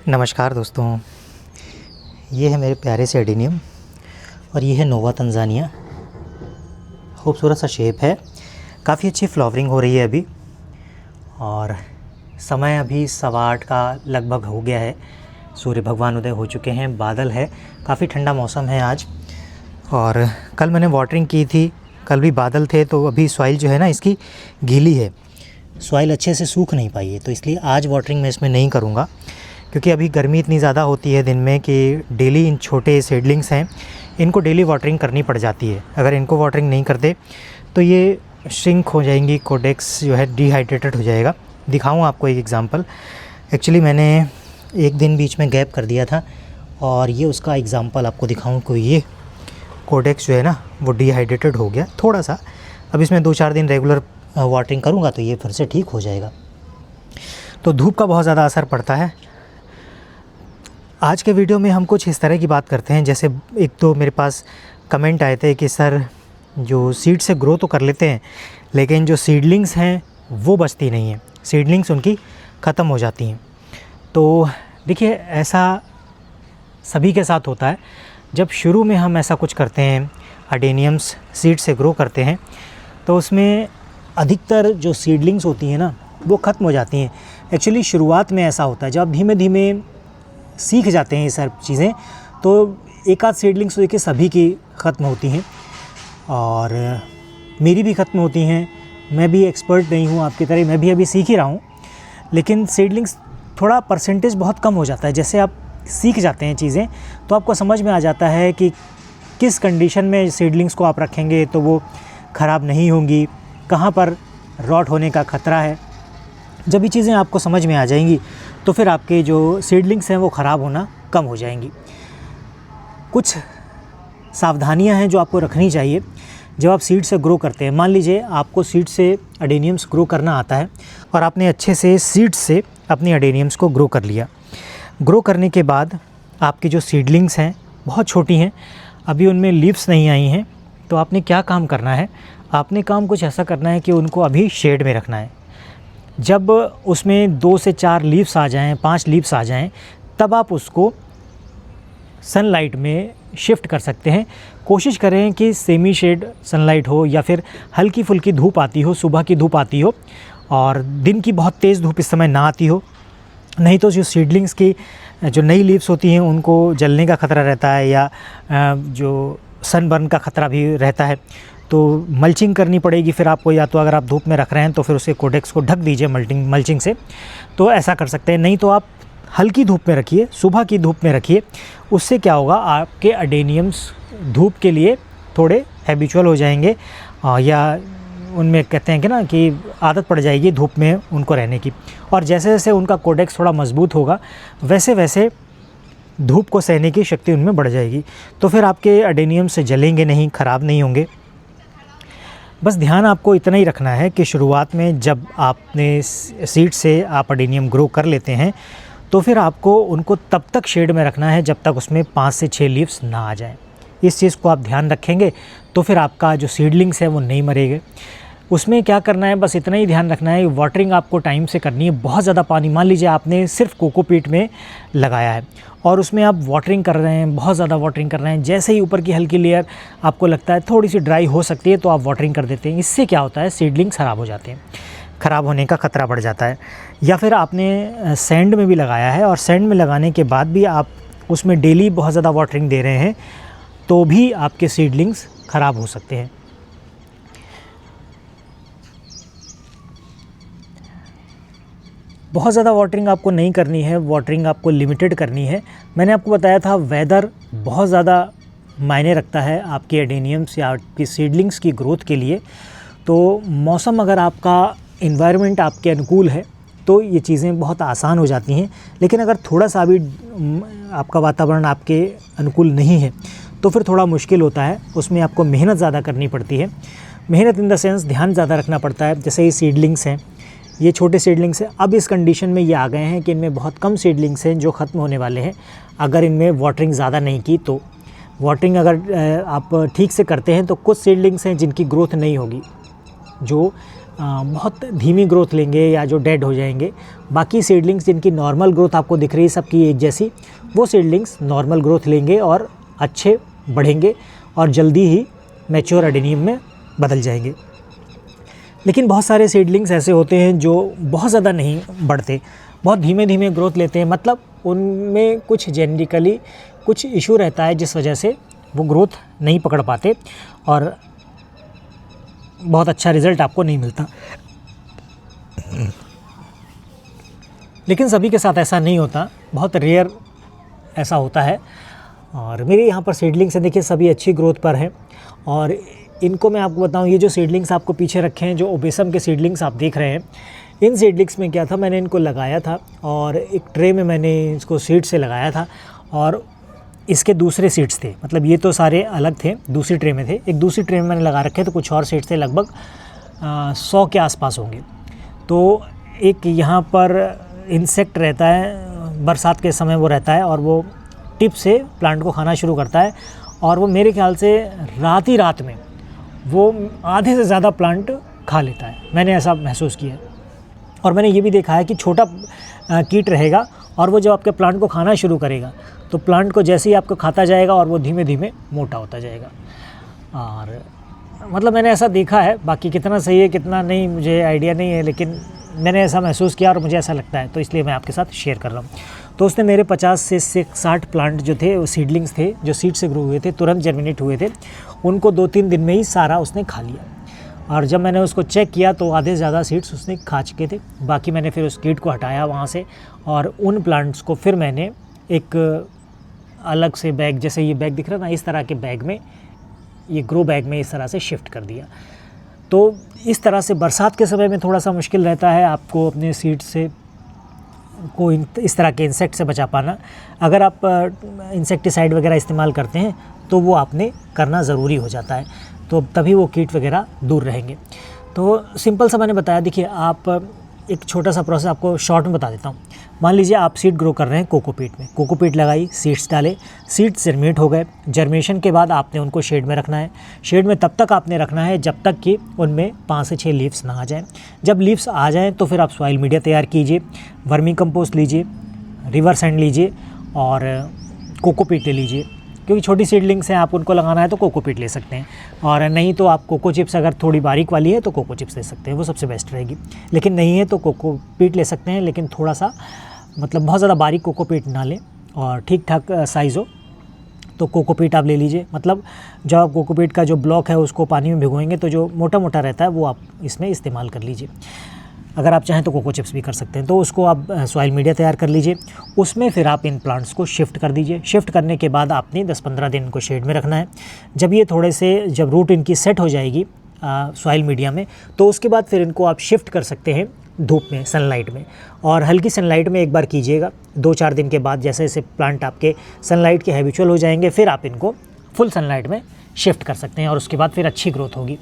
नमस्कार दोस्तों, ये है मेरे प्यारे से एडेनियम और ये है नोवा तंजानिया। खूबसूरत सा शेप है, काफ़ी अच्छी फ्लावरिंग हो रही है अभी। और समय अभी 8:15 का लगभग हो गया है। सूर्य भगवान उदय हो चुके हैं, बादल है, काफ़ी ठंडा मौसम है आज। और कल मैंने वाटरिंग की थी, कल भी बादल थे, तो अभी सॉइल जो है ना इसकी गीली है, सॉइल अच्छे से सूख नहीं पाई है, तो इसलिए आज वाटरिंग मैं इसमें नहीं करूँगा। क्योंकि अभी गर्मी इतनी ज़्यादा होती है दिन में कि डेली इन छोटे सीडलिंग्स हैं, इनको डेली वाटरिंग करनी पड़ जाती है। अगर इनको वाटरिंग नहीं करते तो ये श्रिंक हो जाएंगी, कोडेक्स जो है डिहाइड्रेटेड हो जाएगा। दिखाऊँ आपको एक एग्ज़ाम्पल। एक्चुअली मैंने एक दिन बीच में गैप कर दिया था और ये उसका एग्ज़ाम्पल आपको दिखाऊँ। कोई ये कोडेक्स जो है ना वो डिहाइड्रेटेड हो गया थोड़ा सा। अब इसमें 2-4 दिन रेगुलर वाटरिंग करूँगा तो ये फिर से ठीक हो जाएगा। तो धूप का बहुत ज़्यादा असर पड़ता है। आज के वीडियो में हम कुछ इस तरह की बात करते हैं, जैसे एक तो मेरे पास कमेंट आए थे कि सर जो सीड से ग्रो तो कर लेते हैं लेकिन जो सीडलिंग्स हैं वो बचती नहीं हैं, सीडलिंग्स उनकी ख़त्म हो जाती हैं। तो देखिए, ऐसा सभी के साथ होता है। जब शुरू में हम ऐसा कुछ करते हैं, अडेनियम्स सीड से ग्रो करते हैं, तो उसमें अधिकतर जो सीडलिंग्स होती हैं ना वो ख़त्म हो जाती हैं। एक्चुअली शुरुआत में ऐसा होता है, जब धीमे धीमे सीख जाते हैं ये सब चीज़ें, तो एक आध सीडलिंग्स तो देखिए सभी की ख़त्म होती हैं और मेरी भी ख़त्म होती हैं। मैं भी एक्सपर्ट नहीं हूँ आपकी तरह, मैं भी अभी सीख ही रहा हूँ। लेकिन सीडलिंग्स थोड़ा परसेंटेज बहुत कम हो जाता है। जैसे आप सीख जाते हैं चीज़ें तो आपको समझ में आ जाता है कि किस कंडीशन में सीडलिंग्स को आप रखेंगे तो वो ख़राब नहीं होंगी, कहाँ पर रॉट होने का ख़तरा है। जब ये चीज़ें आपको समझ में आ जाएंगी तो फिर आपके जो सीडलिंग्स हैं वो ख़राब होना कम हो जाएंगी। कुछ सावधानियां हैं जो आपको रखनी चाहिए जब आप सीड से ग्रो करते हैं। मान लीजिए आपको सीड से अडेनियम्स ग्रो करना आता है और आपने अच्छे से सीड से अपनी अडेनियम्स को ग्रो कर लिया। ग्रो करने के बाद आपकी जो सीडलिंग्स हैं बहुत छोटी हैं, अभी उनमें लीव्स नहीं आई हैं, तो आपने क्या काम करना है, आपने काम कुछ ऐसा करना है कि उनको अभी शेड में रखना है। जब उसमें 2 से 4 लीव्स आ जाएं, 5 लीव्स आ जाएं, तब आप उसको सनलाइट में शिफ्ट कर सकते हैं। कोशिश करें कि सेमी शेड सनलाइट हो या फिर हल्की फुल्की धूप आती हो, सुबह की धूप आती हो और दिन की बहुत तेज़ धूप इस समय ना आती हो। नहीं तो जो सीडलिंग्स की जो नई लीव्स होती हैं उनको जलने का ख़तरा रहता है या जो सनबर्न का ख़तरा भी रहता है, तो मल्चिंग करनी पड़ेगी फिर आपको। या तो अगर आप धूप में रख रहे हैं तो फिर उसे कोडेक्स को ढक दीजिए मल्चिंग से, तो ऐसा कर सकते हैं। नहीं तो आप हल्की धूप में रखिए, सुबह की धूप में रखिए। उससे क्या होगा, आपके अडेनियम्स धूप के लिए थोड़े हैबिचुअल हो जाएंगे या उनमें कहते हैं कि ना कि आदत पड़ जाएगी धूप में उनको रहने की। और जैसे जैसे उनका कोडेक्स थोड़ा मजबूत होगा वैसे वैसे धूप को सहने की शक्ति उनमें बढ़ जाएगी, तो फिर आपके अडेनियम्स जलेंगे नहीं, ख़राब नहीं होंगे। बस ध्यान आपको इतना ही रखना है कि शुरुआत में जब आपने सीड से आप अडेनियम ग्रो कर लेते हैं तो फिर आपको उनको तब तक शेड में रखना है जब तक उसमें 5 से 6 लीव्स ना आ जाएं। इस चीज़ को आप ध्यान रखेंगे तो फिर आपका जो सीडलिंग्स है वो नहीं मरेंगे। उसमें क्या करना है, बस इतना ही ध्यान रखना है, वाटरिंग आपको टाइम से करनी है। बहुत ज़्यादा पानी, मान लीजिए आपने सिर्फ कोकोपीट में लगाया है और उसमें आप वाटरिंग कर रहे हैं, बहुत ज़्यादा वाटरिंग कर रहे हैं, जैसे ही ऊपर की हल्की लेयर आपको लगता है थोड़ी सी ड्राई हो सकती है तो आप वाटरिंग कर देते हैं। इससे क्या होता है, सीडलिंग्स ख़राब हो जाते हैं, ख़राब होने का ख़तरा बढ़ जाता है। या फिर आपने सैंड में भी लगाया है और सैंड में लगाने के बाद भी आप उसमें डेली बहुत ज़्यादा वाटरिंग दे रहे हैं तो भी आपके सीडलिंग्स ख़राब हो सकते हैं। बहुत ज़्यादा वाटरिंग आपको नहीं करनी है, वाटरिंग आपको लिमिटेड करनी है। मैंने आपको बताया था वेदर बहुत ज़्यादा मायने रखता है आपके एडेनियम्स या आपकी सीडलिंग्स की ग्रोथ के लिए। तो मौसम अगर आपका एनवायरनमेंट आपके अनुकूल है तो ये चीज़ें बहुत आसान हो जाती हैं। लेकिन अगर थोड़ा सा भी आपका वातावरण आपके अनुकूल नहीं है तो फिर थोड़ा मुश्किल होता है, उसमें आपको मेहनत ज़्यादा करनी पड़ती है। मेहनत इन द सेंस ध्यान ज़्यादा रखना पड़ता है। जैसे ये सीडलिंग्स हैं, ये छोटे सीडलिंग्स हैं, अब इस कंडीशन में ये आ गए हैं कि इनमें बहुत कम सीडलिंग्स हैं जो ख़त्म होने वाले हैं अगर इनमें वाटरिंग ज़्यादा नहीं की तो। वाटरिंग अगर आप ठीक से करते हैं तो कुछ सीडलिंग्स हैं जिनकी ग्रोथ नहीं होगी, जो बहुत धीमी ग्रोथ लेंगे या जो डेड हो जाएंगे। बाकी सीडलिंग्स जिनकी नॉर्मल ग्रोथ आपको दिख रही है सबकी एक जैसी, वो सीडलिंग्स नॉर्मल ग्रोथ लेंगे और अच्छे बढ़ेंगे और जल्दी ही मैच्योर एडेनियम में बदल जाएंगे। लेकिन बहुत सारे सीडलिंग्स ऐसे होते हैं जो बहुत ज़्यादा नहीं बढ़ते, बहुत धीमे धीमे ग्रोथ लेते हैं, मतलब उनमें कुछ जेनेटिकली कुछ इशू रहता है जिस वजह से वो ग्रोथ नहीं पकड़ पाते और बहुत अच्छा रिज़ल्ट आपको नहीं मिलता। लेकिन सभी के साथ ऐसा नहीं होता, बहुत रेयर ऐसा होता है। और मेरे यहाँ पर सीडलिंग्स हैं, देखिए सभी अच्छी ग्रोथ पर हैं। और इनको मैं आपको बताऊँ, ये जो सीडलिंग्स आपको पीछे रखे हैं, जो ओबेसम के सीडलिंग्स आप देख रहे हैं, इन सीडलिंग्स में क्या था, मैंने इनको लगाया था और एक ट्रे में मैंने इसको सीड से लगाया था और इसके दूसरे सीड्स थे, मतलब ये तो सारे अलग थे, दूसरी ट्रे में थे। एक दूसरी ट्रे में मैंने लगा रखे तो कुछ और सीड्स थे, लगभग 100 के आसपास होंगे। तो एक यहाँ पर इंसेक्ट रहता है, बरसात के समय वो रहता है और वो टिप से प्लांट को खाना शुरू करता है और वो मेरे ख्याल से रात में वो आधे से ज़्यादा प्लांट खा लेता है। मैंने ऐसा महसूस किया और मैंने ये भी देखा है कि छोटा कीट रहेगा और वो जब आपके प्लांट को खाना शुरू करेगा तो प्लांट को जैसे ही आपको खाता जाएगा और वो धीमे धीमे मोटा होता जाएगा। और मतलब मैंने ऐसा देखा है, बाकी कितना सही है कितना नहीं मुझे आइडिया नहीं है, लेकिन मैंने ऐसा महसूस किया और मुझे ऐसा लगता है, तो इसलिए मैं आपके साथ शेयर कर रहा हूँ। तो उसने मेरे 50 से 60 प्लांट जो थे वो सीडलिंग्स थे, जो सीड से ग्रो हुए थे, तुरंत जर्मिनेट हुए थे, उनको 2-3 दिन में ही सारा उसने खा लिया। और जब मैंने उसको चेक किया तो आधे से ज़्यादा सीड्स उसने खा चुके थे। बाकी मैंने फिर उस कीट को हटाया वहाँ से और उन प्लांट्स को फिर मैंने एक अलग से बैग, जैसे ये बैग दिख रहा है ना, इस तरह के बैग में, ये ग्रो बैग में इस तरह से शिफ्ट कर दिया। तो इस तरह से बरसात के समय में थोड़ा सा मुश्किल रहता है आपको अपने सीड से को इस तरह के इंसेक्ट से बचा पाना। अगर आप इंसेक्टिसाइड वगैरह इस्तेमाल करते हैं तो वो आपने करना ज़रूरी हो जाता है, तो तभी वो कीट वगैरह दूर रहेंगे। तो सिंपल सा मैंने बताया। देखिए, आप एक छोटा सा प्रोसेस आपको शॉर्ट में बता देता हूँ। मान लीजिए आप सीड ग्रो कर रहे हैं कोकोपीट में, कोकोपीट लगाई, सीड्स डाले, सीड्स जर्मिनेट हो गए। जर्मिनेशन के बाद आपने उनको शेड में रखना है। शेड में तब तक आपने रखना है जब तक कि उनमें 5 से 6 लीव्स ना आ जाएँ। जब लीव्स आ जाएँ तो फिर आप सॉइल मीडिया तैयार कीजिए, वर्मी कंपोस्ट लीजिए, रिवर सैंड लीजिए और कोकोपीट ले लीजिए। क्योंकि छोटी सीडलिंग्स हैं, आप उनको लगाना है तो कोकोपीट ले सकते हैं, और नहीं तो आप कोको चिप्स, अगर थोड़ी बारीक वाली है तो कोको चिप्स ले सकते हैं, वो सबसे बेस्ट रहेगी। लेकिन नहीं है तो कोकोपीट ले सकते हैं, लेकिन थोड़ा सा मतलब बहुत ज़्यादा बारीक कोकोपीट ना लें और ठीक ठाक साइज़ हो तो कोकोपीट आप ले लीजिए। मतलब जब आप कोकोपीट का जो ब्लॉक है उसको पानी में भिगोएंगे तो जो मोटा मोटा रहता है वो आप इसमें इस्तेमाल कर लीजिए। अगर आप चाहें तो कोको चिप्स भी कर सकते हैं। तो उसको आप सॉइल मीडिया तैयार कर लीजिए, उसमें फिर आप इन प्लांट्स को शिफ्ट कर दीजिए। शिफ्ट करने के बाद आपने 10-15 दिन इनको शेड में रखना है। जब ये थोड़े से, जब रूट इनकी सेट हो जाएगी सॉइल मीडिया में, तो उसके बाद फिर इनको आप शिफ्ट कर सकते हैं धूप में, सनलाइट में, और हल्की सनलाइट में एक बार कीजिएगा। 2-4 दिन के बाद जैसे जैसे प्लांट आपके सनलाइट के हैबिचुअल हो जाएंगे, फिर आप इनको फुल सनलाइट में शिफ्ट कर सकते हैं और उसके बाद फिर अच्छी ग्रोथ होगी।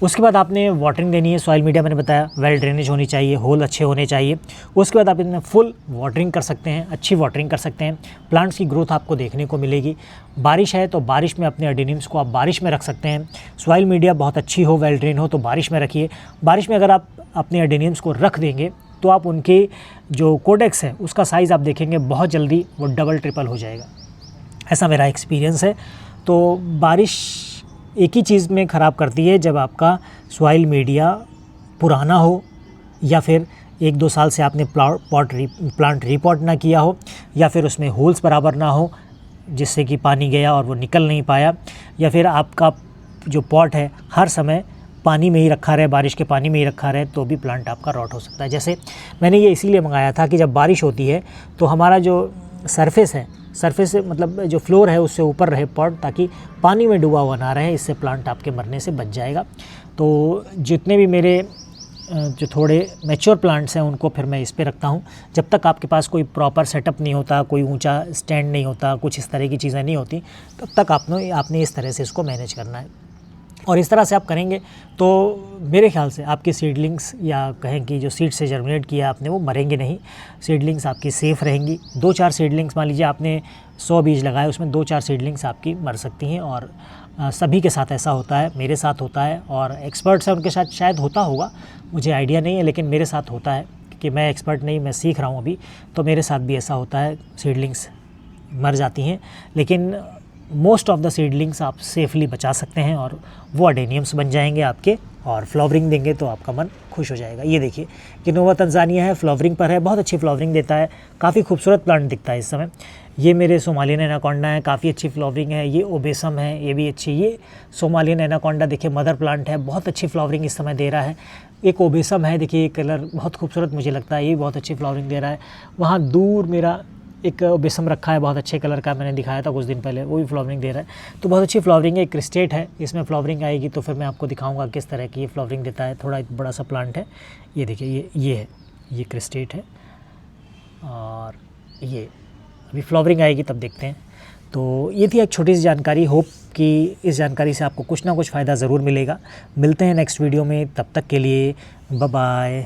उसके बाद आपने वाटरिंग देनी है। सॉइल मीडिया मैंने बताया वेल ड्रेनेज होनी चाहिए, होल अच्छे होने चाहिए। उसके बाद आप इनमें फुल वाटरिंग कर सकते हैं, अच्छी वाटरिंग कर सकते हैं। प्लांट्स की ग्रोथ आपको देखने को मिलेगी। बारिश है तो बारिश में अपने एडेनियम्स को आप बारिश में रख सकते हैं। सॉइल मीडिया बहुत अच्छी हो, वेल ड्रेन हो तो बारिश में रखिए। बारिश में अगर आप अपने एडेनियम्स को रख देंगे तो आप उनके जो कोडेक्स है उसका साइज़ आप देखेंगे बहुत जल्दी वो डबल ट्रिपल हो जाएगा। ऐसा मेरा एक्सपीरियंस है। तो बारिश एक ही चीज़ में ख़राब करती है, जब आपका सॉइल मीडिया पुराना हो या फिर 1-2 साल से आपने प्लांट रीपॉट ना किया हो, या फिर उसमें होल्स बराबर ना हो जिससे कि पानी गया और वो निकल नहीं पाया, या फिर आपका जो पॉट है हर समय पानी में ही रखा रहे, बारिश के पानी में ही रखा रहे, तो भी प्लांट आपका रॉट हो सकता है। जैसे मैंने ये इसीलिए मंगाया था कि जब बारिश होती है तो हमारा जो सरफेस है, सरफेस मतलब जो फ्लोर है उससे ऊपर रहे पॉट, ताकि पानी में डूबा हुआ ना रहे। इससे प्लांट आपके मरने से बच जाएगा। तो जितने भी मेरे जो थोड़े मैच्योर प्लांट्स हैं उनको फिर मैं इस पे रखता हूँ। जब तक आपके पास कोई प्रॉपर सेटअप नहीं होता, कोई ऊंचा स्टैंड नहीं होता, कुछ इस तरह की चीज़ें नहीं होती, तब तक आपने इस तरह से इसको मैनेज करना है। और इस तरह से आप करेंगे तो मेरे ख्याल से आपके सीडलिंग्स या कहें कि जो सीड से जर्मिनेट किया आपने वो मरेंगे नहीं, सीडलिंग्स आपकी सेफ़ रहेंगी। 2-4 सीडलिंग्स, मान लीजिए आपने 100 बीज लगाए, उसमें 2-4 सीडलिंग्स आपकी मर सकती हैं। और सभी के साथ ऐसा होता है, मेरे साथ होता है, और एक्सपर्ट्स हैं उनके साथ शायद होता होगा, मुझे आइडिया नहीं है, लेकिन मेरे साथ होता है कि मैं एक्सपर्ट नहीं, मैं सीख रहा हूँ अभी, तो मेरे साथ भी ऐसा होता है, सीडलिंग्स मर जाती हैं। लेकिन मोस्ट ऑफ द सीडलिंग्स आप सेफली बचा सकते हैं और वो अडेनियम्स बन जाएंगे आपके, और फ्लावरिंग देंगे तो आपका मन खुश हो जाएगा। ये देखिए कि नोवा तंजानिया है, फ्लावरिंग पर है, बहुत अच्छी फ्लावरिंग देता है, काफ़ी खूबसूरत प्लांट दिखता है इस समय। ये मेरे सोमालियन एनाकोंडा है, काफ़ी अच्छी फ्लावरिंग है। ये ओबेसम है, ये भी अच्छी। ये सोमालियन एनाकोंडा देखिए मदर प्लांट है, बहुत अच्छी फ्लावरिंग इस समय दे रहा है। एक ओबेसम है, देखिए कलर बहुत खूबसूरत मुझे लगता है, ये बहुत अच्छी फ्लावरिंग दे रहा है। वहाँ दूर मेरा एक बेसम रखा है, बहुत अच्छे कलर का, मैंने दिखाया था कुछ दिन पहले, वो भी फ्लावरिंग दे रहा है। तो बहुत अच्छी फ्लावरिंग है, एक क्रिस्टेट है, इसमें फ्लावरिंग आएगी तो फिर मैं आपको दिखाऊंगा किस तरह की ये फ्लावरिंग देता है। थोड़ा एक बड़ा सा प्लांट है, ये देखिए, ये है, ये क्रिस्टेट है, और ये अभी फ्लावरिंग आएगी तब देखते हैं। तो ये थी एक छोटी सी जानकारी। होप कि इस जानकारी से आपको कुछ ना कुछ फ़ायदा ज़रूर मिलेगा। मिलते हैं नेक्स्ट वीडियो में, तब तक के लिए बाय बाय।